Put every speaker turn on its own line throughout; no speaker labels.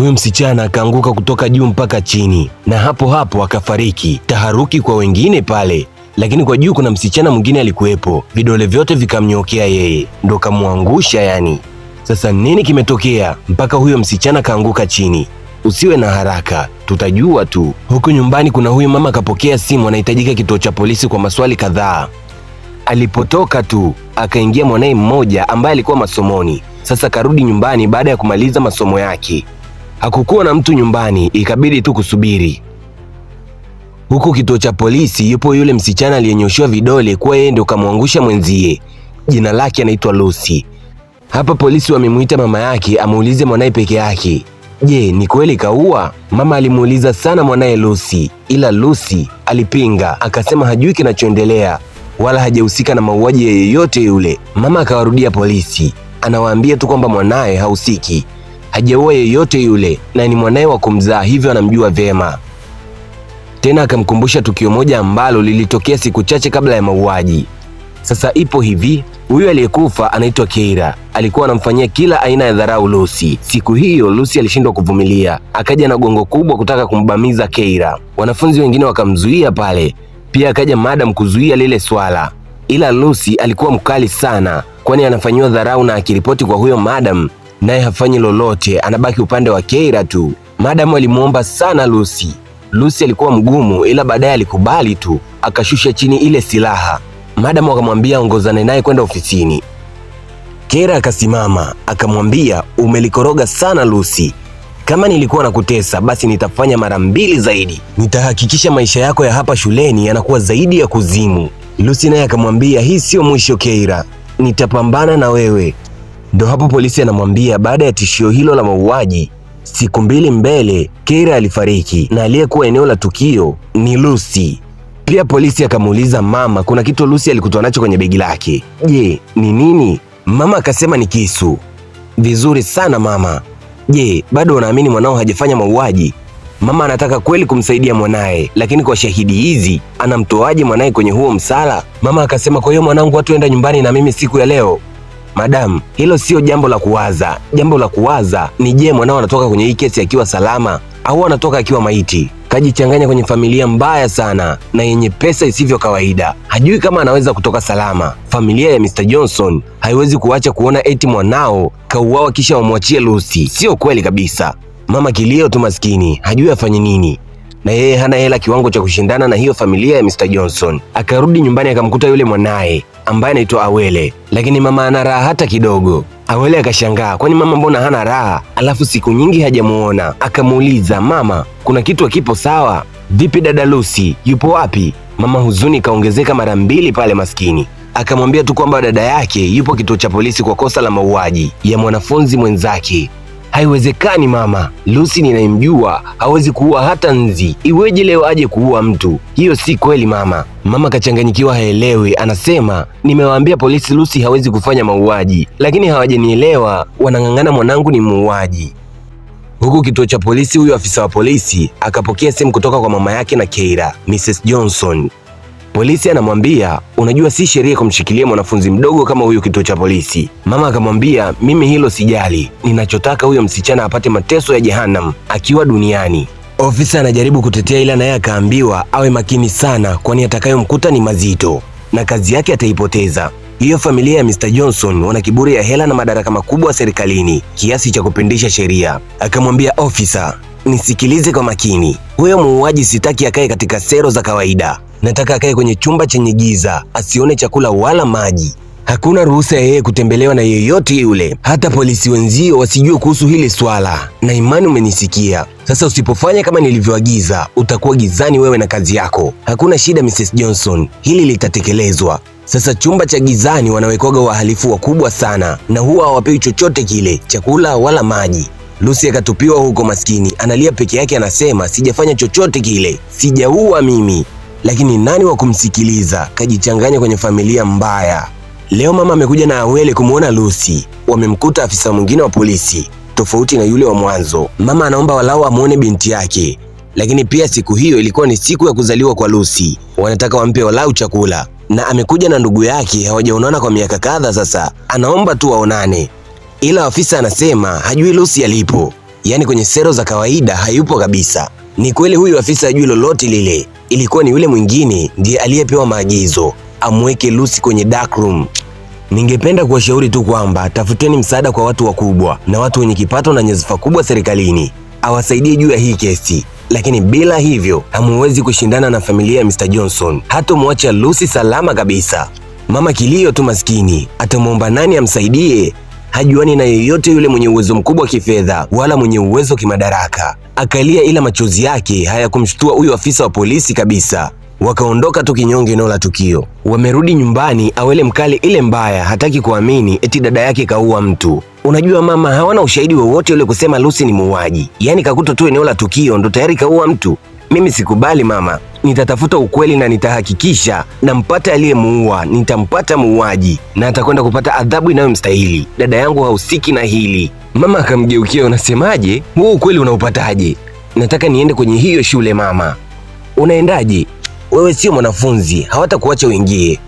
Huyo msichana akaanguka kutoka juu mpaka chini, na hapo hapo akafariki. Taharuki kwa wengine pale, lakini kwa juu kuna msichana mwingine alikuwepo, vidole vyote vikamnyokea yeye, ndo kamwangusha yani. Sasa nini kimetokea mpaka huyo msichana kaanguka chini? Usiwe na haraka, tutajua tu. Huku nyumbani kuna huyu mama akapokea simu, anahitajika kituo cha polisi kwa maswali kadhaa. Alipotoka tu akaingia mwanae mmoja ambaye alikuwa masomoni. Sasa karudi nyumbani baada ya kumaliza masomo yake. Hakukuwa na mtu nyumbani, ikabidi tu kusubiri. Huku kituo cha polisi yupo yule msichana aliyenyoshewa vidole kuwa yeye ndio kamwangusha mwenzie. Jina lake anaitwa Lucy. Hapa polisi wamemuita mama yake amuulize mwanae peke yake, je, ni kweli kaua? Mama alimuuliza sana mwanae Lucy, ila Lucy alipinga, akasema hajui kinachoendelea wala hajahusika na mauaji yeyote yule. Mama akawarudia polisi, anawaambia tu kwamba mwanae hahusiki, hajaua yeyote yule na ni mwanae wa kumzaa, hivyo anamjua vyema. Tena akamkumbusha tukio moja ambalo lilitokea siku chache kabla ya mauaji. Sasa ipo hivi, huyu aliyekufa anaitwa Keira, alikuwa anamfanyia kila aina ya dharau Lucy. Siku hiyo Lucy alishindwa kuvumilia, akaja na gongo kubwa kutaka kumbamiza Keira. Wanafunzi wengine wakamzuia pale, pia akaja madam kuzuia lile swala, ila Lucy alikuwa mkali sana, kwani anafanyiwa dharau na akiripoti kwa huyo madam naye hafanyi lolote, anabaki upande wa Keira tu. Madam alimuomba sana Lucy. Lucy alikuwa mgumu, ila baadaye alikubali tu, akashusha chini ile silaha. Madam akamwambia ongozane naye kwenda ofisini. Keira akasimama akamwambia, umelikoroga sana Lucy. Kama nilikuwa nakutesa basi nitafanya mara 2 zaidi. Nitahakikisha maisha yako ya hapa shuleni yanakuwa zaidi ya kuzimu. Lucy naye akamwambia, hii sio mwisho Keira, nitapambana na wewe. Ndo hapo polisi anamwambia baada ya tishio hilo la mauaji, siku 2 mbele Keira alifariki na aliyekuwa eneo la tukio ni Lucy. Pia polisi akamuuliza mama kuna kitu Lucy alikutwa nacho kwenye begi lake. Je, ni nini? Mama akasema ni kisu. Vizuri sana mama. Je, bado unaamini mwanao hajafanya mauaji? Mama anataka kweli kumsaidia mwanae, lakini kwa shahidi hizi anamtoaje mwanae kwenye huo msala? Mama akasema, kwa hiyo mwanangu hatuenda nyumbani na mimi siku ya leo? Madam, hilo sio jambo la kuwaza. Jambo la kuwaza ni je, mwanao anatoka kwenye hii kesi akiwa salama au anatoka akiwa maiti? Kajichanganya kwenye familia mbaya sana na yenye pesa isivyo kawaida. Hajui kama anaweza kutoka salama. Familia ya Mr. Johnson haiwezi kuacha kuona eti mwanao kauawa kisha wamwachie Lucy. Sio kweli kabisa. Mama kilio tu maskini, hajui afanye nini. Na yeye hana hela kiwango cha kushindana na hiyo familia ya Mr. Johnson. Akarudi nyumbani akamkuta yule mwanae ambaye anaitwa Awele, lakini mama ana raha hata kidogo. Awele akashangaa, kwani mama mbona hana raha? Alafu siku nyingi hajamuona. Akamuuliza, mama, kuna kitu hakipo sawa? Vipi dada Lucy, yupo wapi? Mama huzuni kaongezeka mara 2 pale maskini. Akamwambia tu kwamba dada yake yupo kituo cha polisi kwa kosa la mauaji ya mwanafunzi mwenzake. Haiwezekani mama, Lucy ninayemjua hawezi kuua hata nzi. Iweje leo aje kuua mtu? Hiyo si kweli mama. Mama kachanganyikiwa, haelewi. Anasema, nimewaambia polisi Lucy hawezi kufanya mauaji, lakini hawajanielewa, wanang'ang'ana mwanangu ni muuaji. Huku kituo cha polisi, huyu afisa wa polisi akapokea simu kutoka kwa mama yake na Keira, Mrs. Johnson. Polisi anamwambia, unajua si sheria kumshikilia mwanafunzi mdogo kama huyu kituo cha polisi. Mama akamwambia, mimi hilo sijali, ninachotaka huyo msichana apate mateso ya jehanamu akiwa duniani. Ofisa anajaribu kutetea, ila naye akaambiwa awe makini sana, kwani atakayomkuta ni mazito na kazi yake ataipoteza. Hiyo familia ya Mr. Johnson wana kiburi ya hela na madaraka makubwa serikalini kiasi cha kupindisha sheria. Akamwambia ofisa, nisikilize kwa makini, huyo muuaji sitaki akae katika sero za kawaida. Nataka akae kwenye chumba chenye giza, asione chakula wala maji. Hakuna ruhusa ya yeye kutembelewa na yeyote yule, hata polisi wenzio wasijue kuhusu hili swala. Na imani umenisikia. Sasa usipofanya kama nilivyoagiza, utakuwa gizani wewe na kazi yako. Hakuna shida Mrs. Johnson, hili litatekelezwa. Sasa chumba cha gizani wanawekwaga wahalifu wakubwa sana, na huwa hawapewi chochote kile, chakula wala maji. Lucy akatupiwa huko maskini, analia peke yake, anasema sijafanya chochote kile, sijaua mimi. Lakini nani wa kumsikiliza? Kajichanganya kwenye familia mbaya. Leo mama amekuja na Awele kumuona Lucy. Wamemkuta afisa mwingine wa polisi tofauti na yule wa mwanzo. Mama anaomba walau amuone binti yake, lakini pia siku hiyo ilikuwa ni siku ya kuzaliwa kwa Lucy. Wanataka wampe walau chakula, na amekuja na ndugu yake, hawajaonana kwa miaka kadhaa sasa. Anaomba tu waonane, ila afisa anasema hajui Lucy alipo. yaani kwenye sero za kawaida hayupo kabisa. Ni kweli huyu afisa hajui lolote lile, ilikuwa ni yule mwingine ndiye aliyepewa maagizo amweke Lucy kwenye dark room. Ningependa kuwashauri tu kwamba tafuteni msaada kwa watu wakubwa na watu wenye kipato na nyadhifa kubwa serikalini awasaidie juu ya hii kesi, lakini bila hivyo hamuwezi kushindana na familia ya Mr. Johnson. Hatomwacha Lucy salama kabisa. Mama kilio tu maskini, atamwomba nani amsaidie? Hajuani na yeyote yule mwenye uwezo mkubwa wa kifedha wala mwenye uwezo kimadaraka. Akalia, ila machozi yake hayakumshtua huyo afisa wa polisi kabisa. Wakaondoka tu kinyonge eneo la tukio. Wamerudi nyumbani, Awele mkali ile mbaya hataki kuamini eti dada yake kaua mtu. Unajua mama, hawana ushahidi wowote ule kusema Lucy ni muuaji. Yaani kakuta tu eneo la tukio ndo tayari kaua mtu. Mimi sikubali mama, nitatafuta ukweli na nitahakikisha nampata aliyemuua, nitampata muuaji na atakwenda kupata adhabu inayomstahili. Dada yangu hahusiki na hili. Mama akamgeukia, unasemaje? Huu ukweli unaupataje? Nataka niende kwenye hiyo shule mama. Unaendaje? Wewe sio mwanafunzi, hawatakuacha uingie.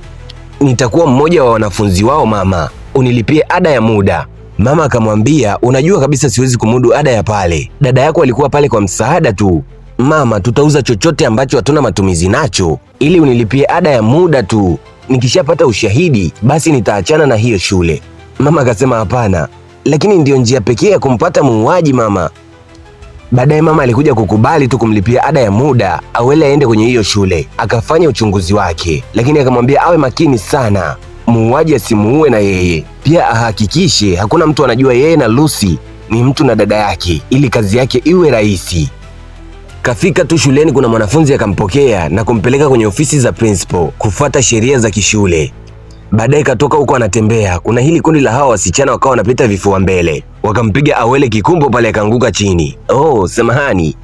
Nitakuwa mmoja wa wanafunzi wao mama, unilipie ada ya muda. Mama akamwambia, unajua kabisa siwezi kumudu ada ya pale. Dada yako alikuwa pale kwa msaada tu. Mama, tutauza chochote ambacho hatuna matumizi nacho ili unilipie ada ya muda tu. Nikishapata ushahidi basi nitaachana na hiyo shule. Mama akasema hapana, lakini ndiyo njia pekee ya kumpata muuaji mama. Baadaye mama alikuja kukubali tu kumlipia ada ya muda Awele aende kwenye hiyo shule akafanya uchunguzi wake, lakini akamwambia awe makini sana, muuaji asimuue na yeye. Pia ahakikishe hakuna mtu anajua yeye na Lucy ni mtu na dada yake, ili kazi yake iwe rahisi. Kafika tu shuleni, kuna mwanafunzi akampokea na kumpeleka kwenye ofisi za principal kufuata sheria za kishule. Baadaye katoka huko anatembea, kuna hili kundi la hawa wasichana wakawa wanapita vifua mbele, wakampiga Awele kikumbo pale akaanguka chini. Oh, samahani,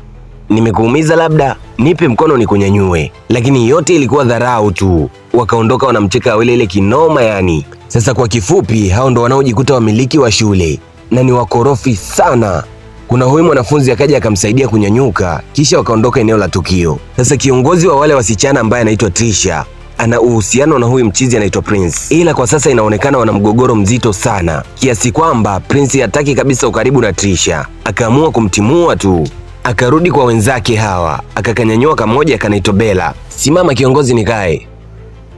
nimekuumiza labda? Nipe mkono nikunyanyue. Lakini yote ilikuwa dharau tu. Wakaondoka wanamcheka Awele ile kinoma yani. Sasa kwa kifupi, hao ndo wanaojikuta wamiliki wa shule na ni wakorofi sana. Kuna huyu mwanafunzi akaja akamsaidia kunyanyuka, kisha wakaondoka eneo la tukio. Sasa kiongozi wa wale wasichana ambaye anaitwa Trisha ana uhusiano na huyu mchizi anaitwa Prince, ila kwa sasa inaonekana wana mgogoro mzito sana kiasi kwamba Prince hataki kabisa ukaribu na Trisha, akaamua kumtimua tu. Akarudi kwa wenzake hawa, akakanyanyua kamoja kanaitwa Bella. Simama kiongozi, nikae.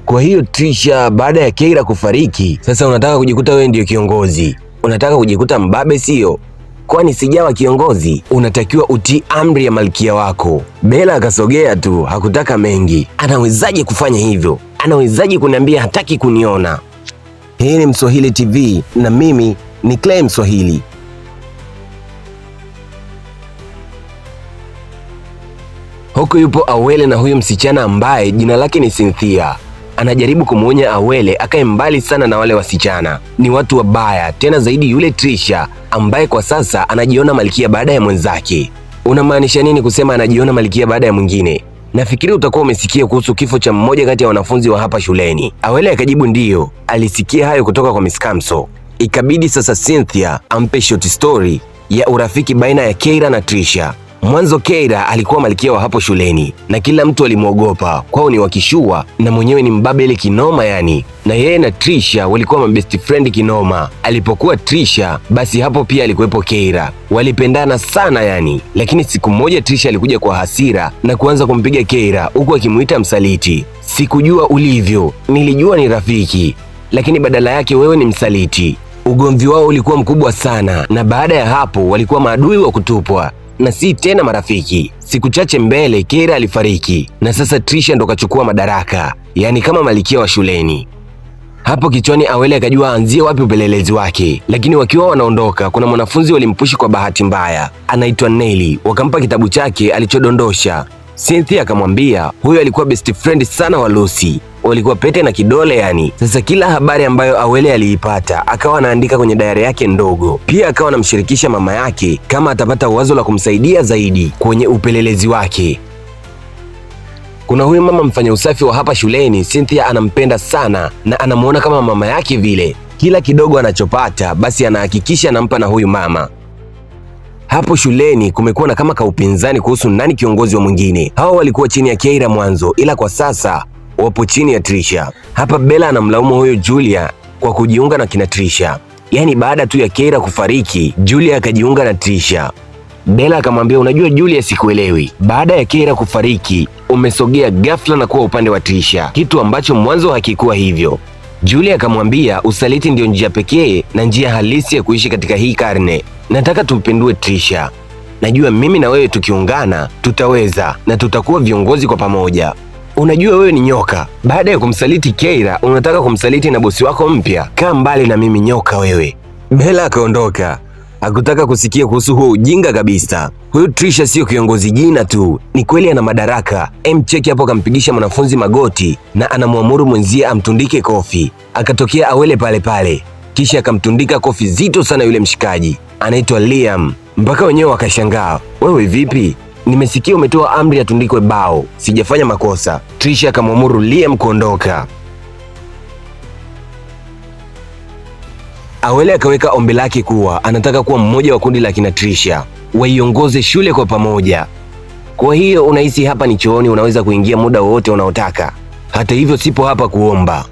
Kwa hiyo Trisha, baada ya Keira kufariki, sasa unataka kujikuta wewe ndio kiongozi? Unataka kujikuta mbabe sio? Kwani sijawa kiongozi? Unatakiwa utii amri ya malkia wako. Bella akasogea tu, hakutaka mengi. Anawezaje kufanya hivyo? Anawezaje kuniambia hataki kuniona? Hii ni Mswahili TV na mimi ni Clay Mswahili. Huko yupo Awele na huyu msichana ambaye jina lake ni Cynthia. Anajaribu kumwonya Awele akae mbali sana na wale wasichana, ni watu wabaya, tena zaidi yule Trisha ambaye kwa sasa anajiona malkia baada ya mwenzake. Unamaanisha nini kusema anajiona malkia baada ya mwingine? Nafikiri utakuwa umesikia kuhusu kifo cha mmoja kati ya wanafunzi wa hapa shuleni. Awele akajibu ndiyo, alisikia hayo kutoka kwa Miss Kamso. Ikabidi sasa Cynthia ampe short story ya urafiki baina ya Keira na Trisha. Mwanzo Keira alikuwa malkia wa hapo shuleni na kila mtu alimwogopa, kwao ni wakishua na mwenyewe ni mbabe ile kinoma yani. Na yeye na Trisha walikuwa mabest friend kinoma. Alipokuwa Trisha, basi hapo pia alikuwepo Keira. Walipendana sana yani. Lakini siku moja Trisha alikuja kwa hasira na kuanza kumpiga Keira huku akimuita msaliti. Sikujua ulivyo, nilijua ni rafiki, lakini badala yake wewe ni msaliti. Ugomvi wao ulikuwa mkubwa sana na baada ya hapo walikuwa maadui wa kutupwa na si tena marafiki. Siku chache mbele Keira alifariki na sasa Trisha ndo kachukua madaraka, yani kama malkia wa shuleni. Hapo kichwani Awele akajua aanzie wapi upelelezi wake, lakini wakiwa wanaondoka kuna mwanafunzi walimpushi kwa bahati mbaya, anaitwa Nelly. Wakampa kitabu chake alichodondosha. Cynthia akamwambia huyo alikuwa best friend sana wa Lucy, walikuwa pete na kidole yani. Sasa kila habari ambayo Awele aliipata akawa anaandika kwenye dayari yake ndogo. Pia akawa anamshirikisha mama yake kama atapata wazo la kumsaidia zaidi kwenye upelelezi wake. Kuna huyu mama mfanya usafi wa hapa shuleni, Cynthia anampenda sana na anamuona kama mama yake vile. Kila kidogo anachopata basi anahakikisha anampa na huyu mama. Hapo shuleni kumekuwa na kama kaupinzani kuhusu nani kiongozi wa mwingine. Hawa walikuwa chini ya Keira mwanzo, ila kwa sasa wapo chini ya Trisha. Hapa Bella anamlaumu huyo Julia kwa kujiunga na kina Trisha. Yaani baada tu ya Keira kufariki, Julia akajiunga na Trisha. Bella akamwambia, unajua Julia, sikuelewi. Baada ya Keira kufariki, umesogea ghafla na kuwa upande wa Trisha, kitu ambacho mwanzo hakikuwa hivyo. Julia akamwambia, usaliti ndio njia pekee na njia halisi ya kuishi katika hii karne. Nataka tumpindue Trisha. Najua mimi na wewe tukiungana tutaweza na tutakuwa viongozi kwa pamoja. Unajua wewe ni nyoka. Baada ya kumsaliti Keira, unataka kumsaliti na bosi wako mpya. Kaa mbali na mimi nyoka wewe. Bella akaondoka. Hakutaka kusikia kuhusu huo ujinga kabisa. Huyu Trisha sio kiongozi jina tu, ni kweli ana madaraka. Cheki hapo, akampigisha mwanafunzi magoti na anamwamuru mwenzie amtundike kofi. Akatokea Awele pale pale, kisha akamtundika kofi zito sana yule mshikaji anaitwa Liam, mpaka wenyewe wakashangaa. Wewe vipi? Nimesikia umetoa amri atundikwe bao, sijafanya makosa. Trisha akamwamuru Liam kuondoka. Awele akaweka ombi lake kuwa anataka kuwa mmoja wa kundi la kina Trisha, waiongoze shule kwa pamoja. Kwa hiyo unahisi hapa ni chooni, unaweza kuingia muda wowote unaotaka. Hata hivyo sipo hapa kuomba.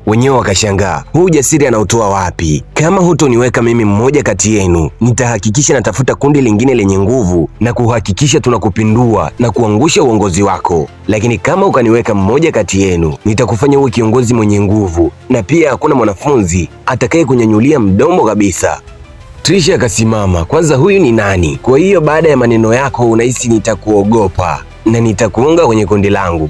Wenyewe wakashangaa, huu ujasiri anautoa wapi? Kama hutoniweka mimi mmoja kati yenu, nitahakikisha natafuta kundi lingine lenye nguvu na kuhakikisha tunakupindua na kuangusha uongozi wako. Lakini kama ukaniweka mmoja kati yenu, nitakufanya uwe kiongozi mwenye nguvu, na pia hakuna mwanafunzi atakaye kunyanyulia mdomo kabisa. Trisha akasimama, kwanza huyu ni nani? Kwa hiyo baada ya maneno yako unahisi nitakuogopa na nitakuunga kwenye kundi langu?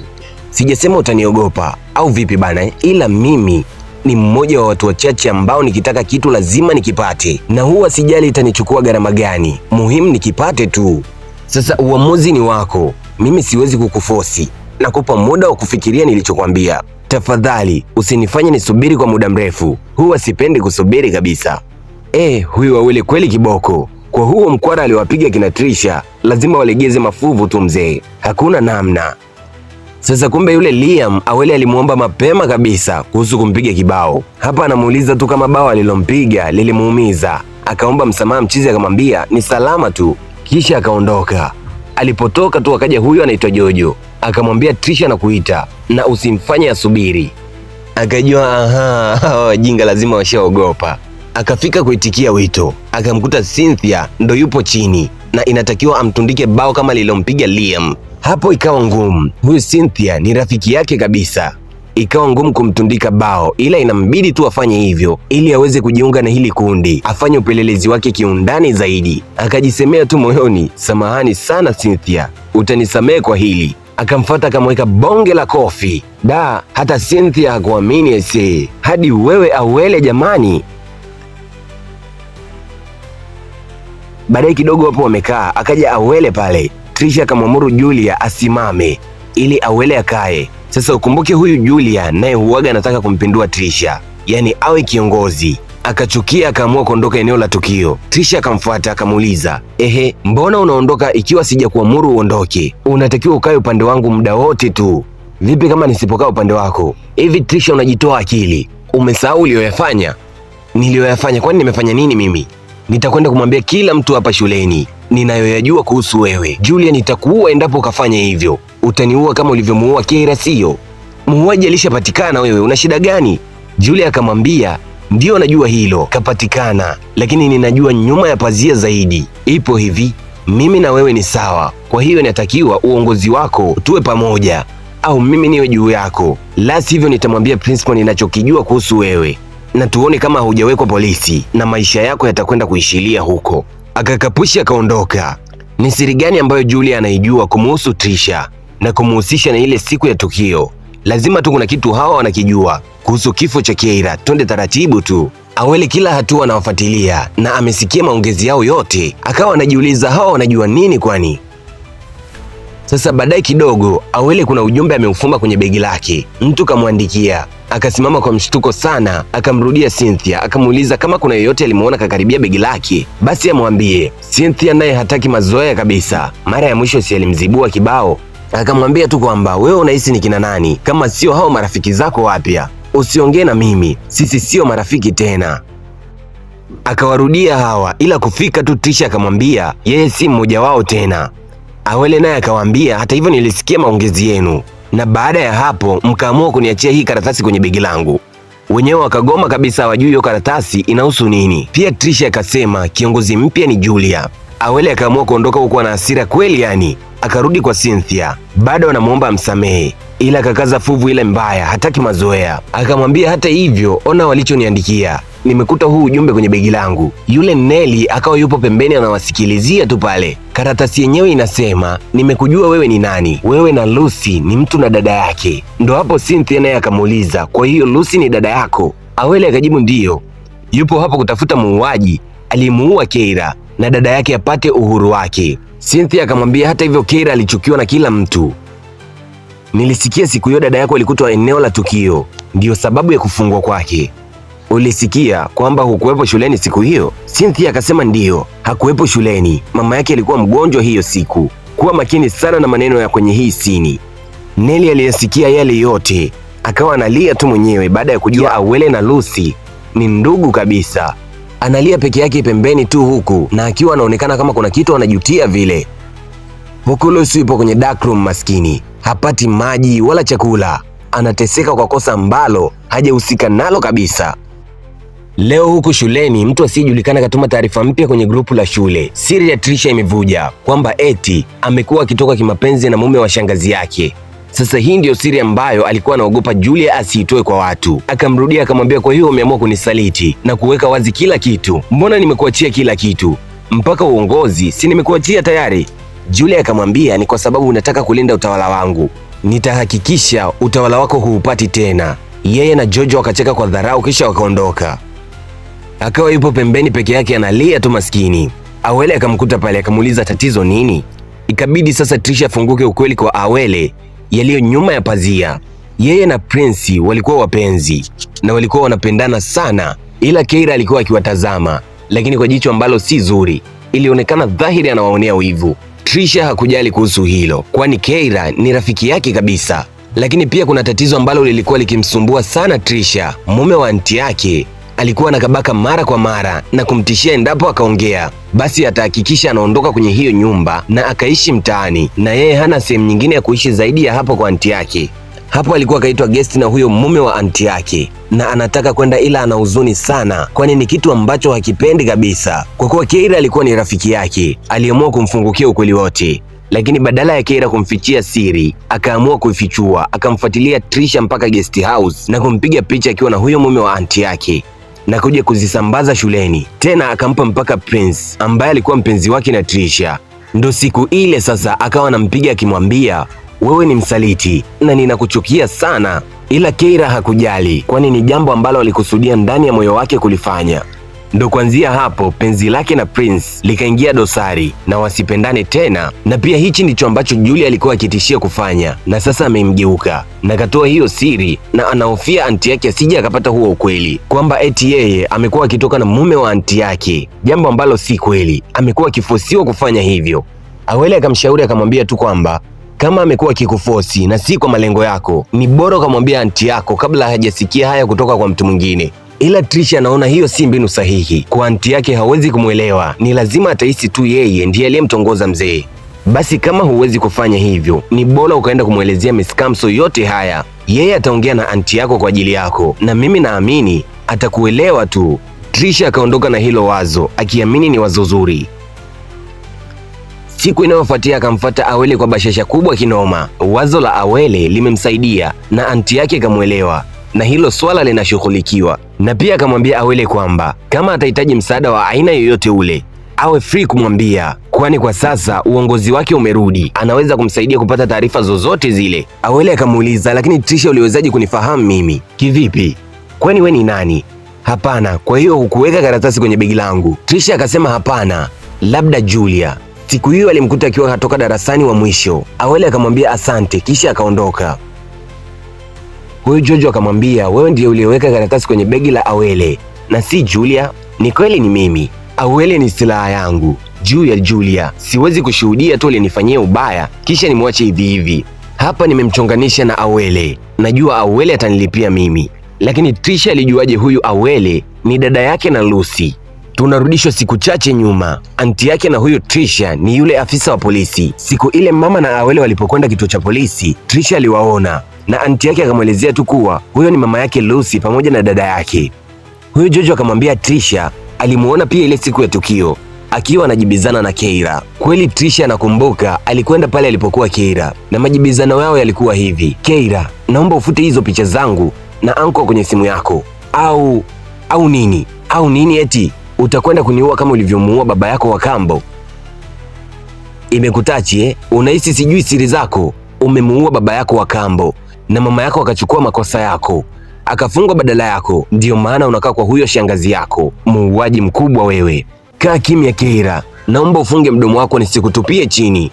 Sijasema utaniogopa au vipi bana, ila mimi ni mmoja wa watu wachache ambao nikitaka kitu lazima nikipate, na huwa sijali itanichukua gharama gani, muhimu nikipate tu. Sasa uamuzi ni wako, mimi siwezi kukufosi. Nakupa muda wa kufikiria nilichokwambia. Tafadhali usinifanye nisubiri kwa muda mrefu, huwa sipendi kusubiri kabisa. Huyu Awele kweli kiboko. Kwa huo mkwara aliwapiga kina Trisha, lazima walegeze mafuvu tu mzee, hakuna namna. Sasa kumbe yule Liam Awele alimuomba mapema kabisa kuhusu kumpiga kibao. Hapa anamuuliza tu kama bao alilompiga lilimuumiza. Akaomba msamaha mchizi, akamwambia ni salama tu, kisha akaondoka. Alipotoka tu akaja huyu anaitwa Jojo, akamwambia Trisha anakuita na usimfanye asubiri. Akajua hawa wajinga lazima washaogopa. Akafika kuitikia wito, akamkuta Cynthia ndo yupo chini na inatakiwa amtundike bao kama lilompiga Liam. Hapo ikawa ngumu, huyu Cynthia ni rafiki yake kabisa. Ikawa ngumu kumtundika bao, ila inambidi tu afanye hivyo ili aweze kujiunga na hili kundi, afanye upelelezi wake kiundani zaidi. Akajisemea tu moyoni, samahani sana Cynthia, utanisamehe kwa hili. Akamfuata akamweka bonge la kofi. Hata Cynthia hakuamini ese, hadi wewe Awele jamani. Baadaye kidogo hapo wamekaa, akaja Awele pale. Trisha akamwamuru Julia asimame ili Awele akae. Sasa ukumbuke huyu Julia naye huaga anataka kumpindua Trisha, yaani awe kiongozi. Akachukia, akaamua kuondoka eneo la tukio. Trisha akamfuata akamuuliza, mbona unaondoka ikiwa sija kuamuru uondoke? Unatakiwa ukae upande wangu muda wote tu. Vipi kama nisipokaa upande wako? Hivi Trisha, unajitoa akili? Umesahau uliyoyafanya? Niliyoyafanya? Kwani nimefanya nini mimi? Nitakwenda kumwambia kila mtu hapa shuleni ninayoyajua kuhusu wewe. Julia, nitakuua endapo ukafanya hivyo. Utaniua kama ulivyomuua Keira, sio? Muuaji alishapatikana, wewe una shida gani? Julia akamwambia, ndio najua hilo, kapatikana, lakini ninajua nyuma ya pazia zaidi. Ipo hivi, mimi na wewe ni sawa, kwa hiyo inatakiwa uongozi wako tuwe pamoja, au mimi niwe juu yako. La sivyo nitamwambia principal ninachokijua kuhusu wewe, na tuone kama hujawekwa polisi na maisha yako yatakwenda kuishilia huko. Akakapusha akaondoka. Ni siri gani ambayo Julia anaijua kumuhusu Trisha na kumuhusisha na ile siku ya tukio? Lazima tu kuna kitu hawa wanakijua kuhusu kifo cha Keira. Twende taratibu tu. Awele kila hatua anawafuatilia na amesikia maongezi yao yote, akawa anajiuliza hawa wanajua nini kwani? Sasa baadaye kidogo, Awele kuna ujumbe ameufumba kwenye begi lake, mtu kamwandikia. Akasimama kwa mshtuko sana, akamrudia Cynthia, akamuuliza kama kuna yeyote alimuona kakaribia begi lake basi amwambie. Cynthia naye hataki mazoea kabisa. Mara ya mwisho si alimzibua kibao, akamwambia tu kwamba wewe unahisi ni kina nani kama sio hao marafiki zako wapya? Usiongee na mimi, sisi sio marafiki tena. Akawarudia hawa, ila kufika tu Trisha akamwambia yeye si mmoja wao tena. Awele naye akawaambia, hata hivyo nilisikia maongezi yenu, na baada ya hapo mkaamua kuniachia hii karatasi kwenye begi langu. Wenyewe wakagoma kabisa, hawajui hiyo karatasi inahusu nini. Pia Trisha akasema kiongozi mpya ni Julia. Awele akaamua kuondoka huko na hasira kweli yani. Akarudi kwa Cynthia, bado anamuomba amsamehe, ila akakaza fuvu ile mbaya, hataki mazoea. Akamwambia hata hivyo, ona walichoniandikia, nimekuta huu ujumbe kwenye begi langu. Yule Nelly akawa yupo pembeni anawasikilizia tu pale. Karatasi yenyewe inasema, nimekujua wewe ni nani, wewe na Lucy ni mtu na dada yake. Ndo hapo Cynthia naye akamuuliza, kwa hiyo Lucy ni dada yako? Awele akajibu ndiyo, yupo hapo kutafuta muuaji aliyemuua Keira na dada yake apate uhuru wake. Cynthia akamwambia hata hivyo Keira alichukiwa na kila mtu. Nilisikia siku hiyo dada yako alikutwa eneo la tukio, ndiyo sababu ya kufungwa kwake. Ulisikia kwamba hukuwepo shuleni siku hiyo? Cynthia akasema ndiyo, hakuwepo shuleni, mama yake alikuwa mgonjwa hiyo siku. Kuwa makini sana na maneno ya kwenye hii sini. Nelly aliyesikia yale yote akawa analia tu mwenyewe baada ya kujua Awele na Lucy ni ndugu kabisa. Analia peke yake pembeni tu huku na akiwa anaonekana kama kuna kitu anajutia vile. Huku Lucy yupo kwenye dark room maskini, hapati maji wala chakula, anateseka kwa kosa ambalo hajahusika nalo kabisa. Leo huku shuleni mtu asiyejulikana katuma taarifa mpya kwenye grupu la shule. Siri ya Trisha imevuja kwamba eti amekuwa akitoka kimapenzi na mume wa shangazi yake. Sasa hii ndiyo siri ambayo alikuwa anaogopa Julia asiitoe kwa watu. Akamrudia akamwambia, kwa hiyo umeamua kunisaliti na kuweka wazi kila kitu? Mbona nimekuachia kila kitu, mpaka uongozi si nimekuachia tayari? Julia akamwambia, ni kwa sababu unataka kulinda utawala wangu. Nitahakikisha utawala wako huupati tena. Yeye na Jojo wakacheka kwa dharau kisha wakaondoka. Akawa yupo pembeni peke yake analia tu maskini. Awele akamkuta pale akamuuliza tatizo nini? Ikabidi sasa Trisha afunguke ukweli kwa Awele yaliyo nyuma ya pazia. Yeye na Prince walikuwa wapenzi na walikuwa wanapendana sana, ila Keira alikuwa akiwatazama, lakini kwa jicho ambalo si zuri. Ilionekana dhahiri anawaonea wivu. Trisha hakujali kuhusu hilo, kwani Keira ni rafiki yake kabisa. Lakini pia kuna tatizo ambalo lilikuwa likimsumbua sana Trisha. Mume wa anti yake alikuwa anakabaka mara kwa mara na kumtishia endapo akaongea basi atahakikisha anaondoka kwenye hiyo nyumba na akaishi mtaani, na yeye hana sehemu nyingine ya kuishi zaidi ya hapo kwa anti yake. Hapo alikuwa akaitwa guest na huyo mume wa anti yake, na anataka kwenda ila ana huzuni sana, kwani ni kitu ambacho hakipendi kabisa. Kwa kuwa Keira alikuwa ni rafiki yake, aliamua kumfungukia ukweli wote. Lakini badala ya Keira kumfichia siri, akaamua kuifichua. Akamfuatilia Trisha mpaka guest house na kumpiga picha akiwa na huyo mume wa anti yake na kuja kuzisambaza shuleni. Tena akampa mpaka Prince ambaye alikuwa mpenzi wake na Trisha. Ndo siku ile sasa akawa anampiga akimwambia, wewe ni msaliti na ninakuchukia sana. Ila Keira hakujali, kwani ni jambo ambalo alikusudia ndani ya moyo wake kulifanya. Ndo kuanzia hapo penzi lake na Prince likaingia dosari na wasipendane tena. Na pia hichi ndicho ambacho Julia alikuwa akitishia kufanya, na sasa amemgeuka na katoa hiyo siri, na anahofia anti yake asije akapata huo ukweli kwamba eti yeye amekuwa akitoka na mume wa anti yake, jambo ambalo si kweli. Amekuwa akifosiwa kufanya hivyo. Awele akamshauri akamwambia tu kwamba kama amekuwa akikufosi na si kwa malengo yako, ni bora ukamwambia anti yako kabla hajasikia haya kutoka kwa mtu mwingine. Ila Trisha anaona hiyo si mbinu sahihi, kwa anti yake hawezi kumwelewa, ni lazima atahisi tu yeye ndiye aliyemtongoza mzee. Basi kama huwezi kufanya hivyo, ni bora ukaenda kumwelezea Miss Kamso yote haya. Yeye ataongea na anti yako kwa ajili yako, na mimi naamini atakuelewa tu. Trisha akaondoka na hilo wazo akiamini ni wazo zuri. Siku inayofuatia akamfuata Awele kwa bashasha kubwa kinoma. Wazo la Awele limemsaidia na anti yake akamwelewa, na hilo swala linashughulikiwa. Na pia akamwambia Awele kwamba kama atahitaji msaada wa aina yoyote ule awe free kumwambia, kwani kwa sasa uongozi wake umerudi, anaweza kumsaidia kupata taarifa zozote zile. Awele akamuuliza, lakini Trisha, uliwezaje kunifahamu mimi? Kivipi? Kwani we ni nani? Hapana, kwa hiyo hukuweka karatasi kwenye begi langu? Trisha akasema hapana, labda Julia. Siku hiyo alimkuta akiwa katoka darasani wa mwisho. Awele akamwambia asante, kisha akaondoka. Huyu Jojo akamwambia, wewe ndiye uliyeweka karatasi kwenye begi la Awele na si Julia? Ni kweli ni mimi. Awele ni silaha yangu juu ya Julia. Siwezi kushuhudia tu alinifanyia ubaya kisha nimwache hivi hivi. Hapa nimemchonganisha na Awele. Najua Awele atanilipia mimi. Lakini Trisha alijuaje huyu Awele ni dada yake na Lucy? Tunarudishwa siku chache nyuma. Anti yake na huyu Trisha ni yule afisa wa polisi. Siku ile mama na Awele walipokwenda kituo cha polisi, Trisha aliwaona na anti yake akamwelezea tu kuwa huyo ni mama yake Lucy pamoja na dada yake. Huyu Jojo akamwambia Trisha alimuona pia ile siku ya tukio. akiwa anajibizana na Keira. Kweli Trisha anakumbuka alikwenda pale alipokuwa Keira na majibizano yao yalikuwa hivi: Keira, naomba ufute hizo picha zangu na anko kwenye simu yako, au nini eti utakwenda kuniua kama ulivyomuua baba yako wa kambo? Imekutachi unahisi sijui siri zako? Umemuua baba yako wa kambo na mama yako akachukua makosa yako akafungwa badala yako, ndiyo maana unakaa kwa huyo shangazi yako. Muuaji mkubwa wewe. Kaa kimya Keira, naomba ufunge mdomo wako nisikutupie chini.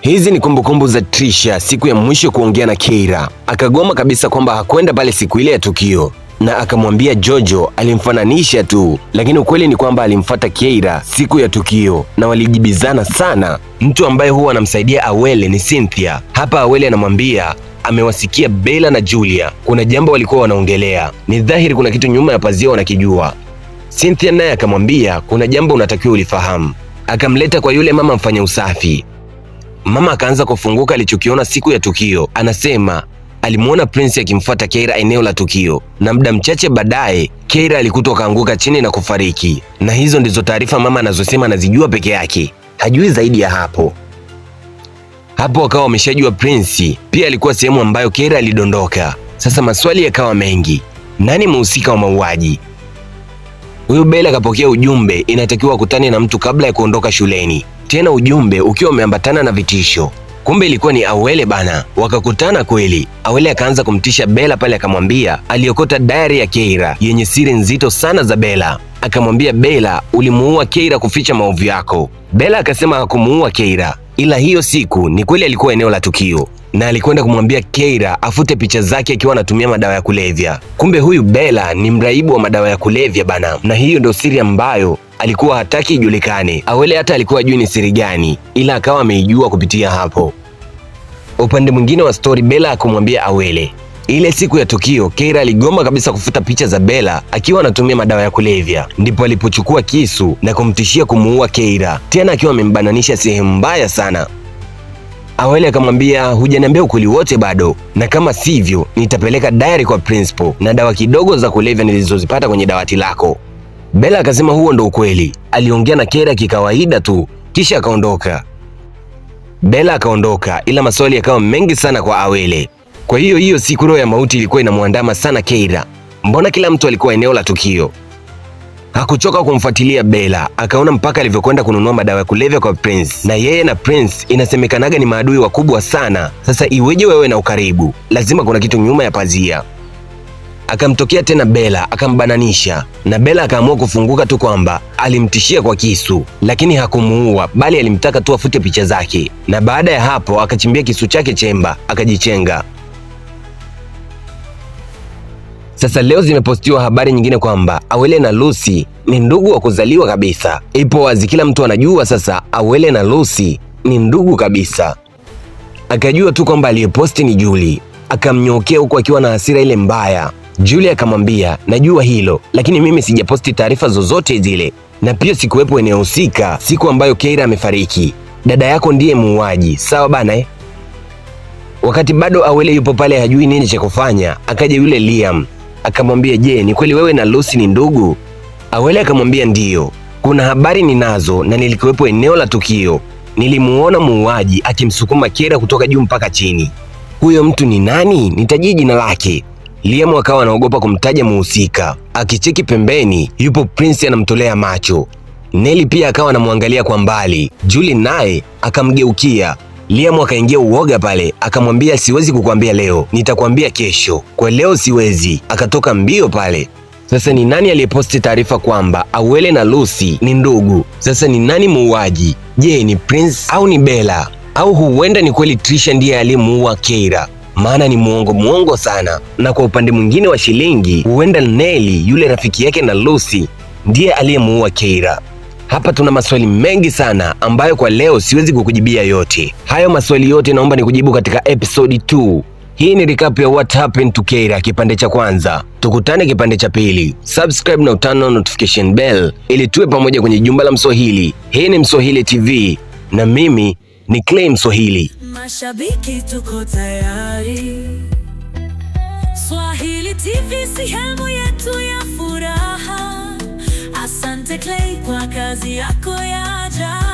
Hizi ni kumbukumbu za Trisha siku ya mwisho kuongea na Keira. Akagoma kabisa kwamba hakwenda pale siku ile ya tukio na akamwambia Jojo alimfananisha tu, lakini ukweli ni kwamba alimfuata Keira siku ya tukio na walijibizana sana. Mtu ambaye huwa anamsaidia Awele ni Cynthia. Hapa Awele anamwambia amewasikia Bella na Julia kuna jambo walikuwa wanaongelea, ni dhahiri kuna kitu nyuma ya pazia wanakijua. Cynthia naye akamwambia kuna jambo unatakiwa ulifahamu. Akamleta kwa yule mama mfanya usafi. Mama akaanza kufunguka alichokiona siku ya tukio. Anasema alimuona Prince akimfuata Keira eneo la tukio, na muda mchache baadaye Keira alikutwa kaanguka chini na kufariki. Na hizo ndizo taarifa mama anazosema anazijua peke yake, hajui zaidi ya hapo. Hapo wakawa wameshajua Prince pia alikuwa sehemu ambayo Keira alidondoka. Sasa maswali yakawa mengi, nani mhusika wa mauaji? Huyu Bella akapokea ujumbe inatakiwa kukutana na mtu kabla ya kuondoka shuleni, tena ujumbe ukiwa umeambatana na vitisho. Kumbe ilikuwa ni Awele bana. Wakakutana kweli. Awele akaanza kumtisha Bella pale, akamwambia aliokota diary ya Keira yenye siri nzito sana za Bella. Akamwambia Bella, ulimuua Keira kuficha maovu yako. Bella akasema hakumuua Keira, ila hiyo siku ni kweli alikuwa eneo la tukio na alikwenda kumwambia Keira afute picha zake akiwa anatumia madawa ya kulevya. Kumbe huyu Bella ni mraibu wa madawa ya kulevya bana, na hiyo ndio siri ambayo alikuwa hataki ijulikane. Awele hata alikuwa ajui ni siri gani, ila akawa ameijua kupitia hapo. Upande mwingine wa story, Bella akamwambia Awele ile siku ya tukio Keira aligoma kabisa kufuta picha za Bella akiwa anatumia madawa ya kulevya, ndipo alipochukua kisu na kumtishia kumuua Keira, tena akiwa amembananisha sehemu mbaya sana. Awele akamwambia hujaniambia ukweli wote bado, na kama sivyo nitapeleka diary kwa principal na dawa kidogo za kulevya nilizozipata kwenye dawati lako. Bella akasema huo ndo ukweli. Aliongea na Keira kikawaida tu kisha akaondoka. Bella akaondoka, ila maswali yakawa mengi sana kwa Awele. Kwa hiyo siku roho ya mauti ilikuwa inamwandama sana Keira. Mbona kila mtu alikuwa eneo la tukio? Hakuchoka kumfuatilia Bella, akaona mpaka alivyokwenda kununua madawa ya kulevya kwa Prince, na yeye na Prince inasemekanaga ni maadui wakubwa sana. Sasa iweje wewe na ukaribu? Lazima kuna kitu nyuma ya pazia. Akamtokea tena Bella akambananisha, na Bella akaamua kufunguka tu kwamba alimtishia kwa kisu, lakini hakumuua bali alimtaka tu afute picha zake, na baada ya hapo akachimbia kisu chake chemba akajichenga. Sasa leo zimepostiwa habari nyingine kwamba Awele na Lucy ni ndugu wa kuzaliwa kabisa. Ipo wazi, kila mtu anajua sasa Awele na Lucy ni ndugu kabisa. Akajua tu kwamba aliyeposti ni Julie, akamnyokea huku akiwa na hasira ile mbaya. Julie akamwambia najua hilo, lakini mimi sijaposti taarifa zozote zile, na pia sikuwepo eneo husika siku ambayo Keira amefariki. Dada yako ndiye muuaji, sawa bana Wakati bado Awele yupo pale hajui nini cha kufanya, akaja yule Liam akamwambia je, ni kweli wewe na Lucy ni ndugu? Awele akamwambia ndiyo, kuna habari ninazo na nilikuwepo eneo la tukio. Nilimuona muuaji akimsukuma Keira kutoka juu mpaka chini. Huyo mtu ni nani? Nitajie jina lake. Liam akawa anaogopa kumtaja muhusika. Akicheki pembeni yupo Prince anamtolea macho. Nelly pia akawa anamwangalia kwa mbali. Julie naye akamgeukia. Liam akaingia uoga pale, akamwambia siwezi kukuambia leo, nitakwambia kesho. Kwa leo siwezi. Akatoka mbio pale. Sasa ni nani aliyeposti taarifa kwamba Awele na Lucy ni ndugu? Sasa ni nani muuaji? Je, ni Prince au ni Bella? Au huenda ni kweli Trisha ndiye aliyemuua Keira? Maana ni muongo sana. Na kwa upande mwingine wa shilingi, huenda Nelly yule rafiki yake na Lucy ndiye aliyemuua Keira. Hapa tuna maswali mengi sana ambayo kwa leo siwezi kukujibia yote. Hayo maswali yote naomba nikujibu katika episode 2. Hii ni recap ya what happened to Keira kipande cha kwanza. Tukutane kipande cha pili. Subscribe na turn on notification bell ili tuwe pamoja kwenye jumba la Mswahili. Hii ni Mswahili TV na mimi ni Clay Mswahili.
Mashabiki tuko tayari. Swahili TV, sehemu yetu ya furaha. Asante. Asante Clay kwa kazi yako ya ajabu.